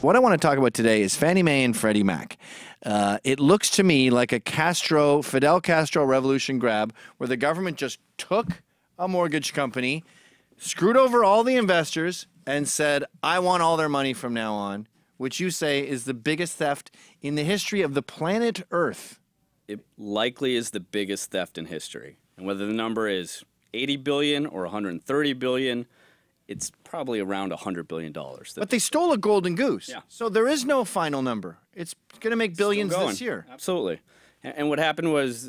What I want to talk about today is Fannie Mae and Freddie Mac. It looks to me like a Fidel Castro revolution grab where the government just took a mortgage company, screwed over all the investors, and said, I want all their money from now on, which you say is the biggest theft in the history of the planet Earth. It likely is the biggest theft in history. And whether the number is 80 billion or 130 billion, it's probably around $100 billion. But they stole a golden goose. Yeah. So there is no final number. It's going to make billions this year. Absolutely. And what happened was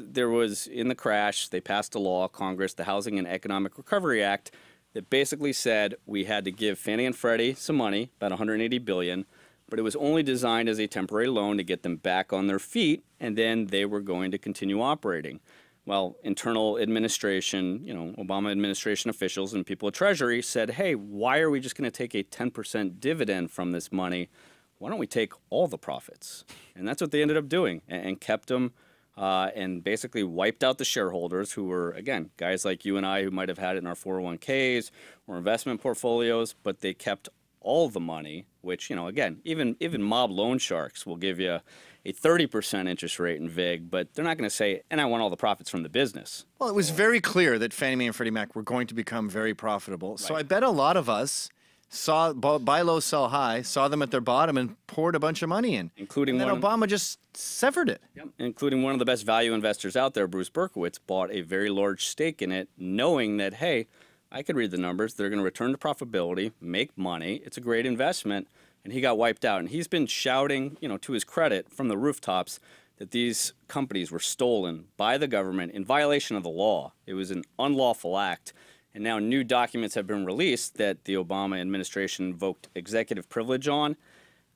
in the crash, they passed a law, Congress, the Housing and Economic Recovery Act, that basically said we had to give Fannie and Freddie some money, about $180 billion, but it was only designed as a temporary loan to get them back on their feet, and then they were going to continue operating. Well, internal administration, Obama administration officials and people at Treasury said, hey, why are we just going to take a 10% dividend from this money? Why don't we take all the profits? And that's what they ended up doing and kept them and basically wiped out the shareholders who were, again, guys like you and I who might have had it in our 401ks or investment portfolios, but they kept all the money, which, again, even mob loan sharks will give you a 30% interest rate in VIG, but they're not going to say, and I want all the profits from the business. Well, it was very clear that Fannie Mae and Freddie Mac were going to become very profitable. Right. So I bet a lot of us saw buy low, sell high, saw them at their bottom and poured a bunch of money in. Including and then Obama just severed it. Yep. Including one of the best value investors out there, Bruce Berkowitz, bought a very large stake in it, knowing that, hey, I could read the numbers. They're going to return to profitability, make money. It's a great investment. And he got wiped out. And he's been shouting, to his credit from the rooftops that these companies were stolen by the government in violation of the law. It was an unlawful act. And now new documents have been released that the Obama administration invoked executive privilege on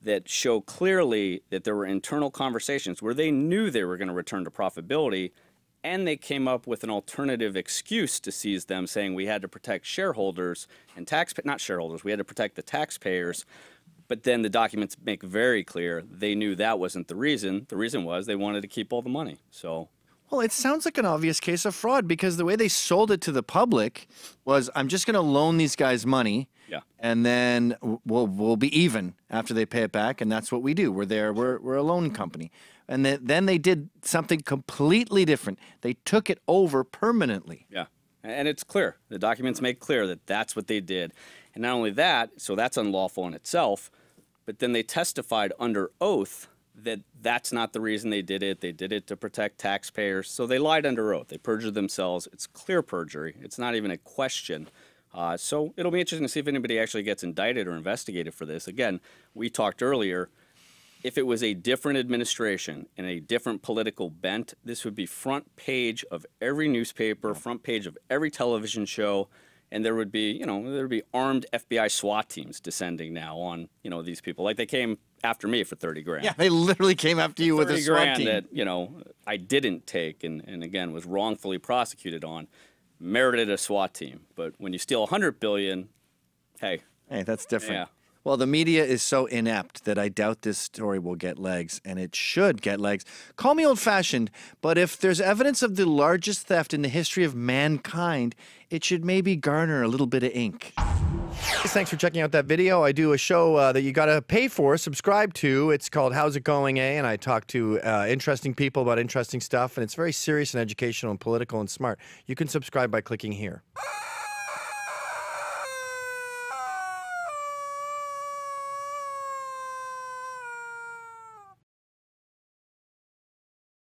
that show clearly that there were internal conversations where they knew they were going to return to profitability, and they came up with an alternative excuse to seize them, saying we had to protect shareholders and not shareholders, we had to protect the taxpayers. But then the documents make very clear they knew that wasn't the reason. The reason was they wanted to keep all the money. So, well, it sounds like an obvious case of fraud because the way they sold it to the public was, I'm just going to loan these guys money, and then we'll be even after they pay it back, and that's what we do. We're a loan company. And then they did something completely different. They took it over permanently. Yeah, and it's clear. The documents make clear that that's what they did. And not only that, so that's unlawful in itself, but then they testified under oath that that's not the reason they did it. They did it to protect taxpayers. So they lied under oath. They perjured themselves. It's clear perjury. It's not even a question. So it'll be interesting to see if anybody actually gets indicted or investigated for this. Again, we talked earlier, if it was a different administration and a different political bent, this would be front page of every newspaper, front page of every television show. And there would be, there would be armed FBI SWAT teams descending now on, these people. Like they came after me for 30 grand. Yeah, they literally came after you with a SWAT team. That, I didn't take and again, was wrongfully prosecuted on, merited a SWAT team. But when you steal 100 billion, hey, that's different. Yeah. Well, the media is so inept that I doubt this story will get legs, and it should get legs. Call me old-fashioned, but if there's evidence of the largest theft in the history of mankind, it should maybe garner a little bit of ink. Thanks for checking out that video. I do a show that you got to pay for, subscribe to. It's called How's It Going, Eh? And I talk to interesting people about interesting stuff, and it's very serious and educational and political and smart. You can subscribe by clicking here.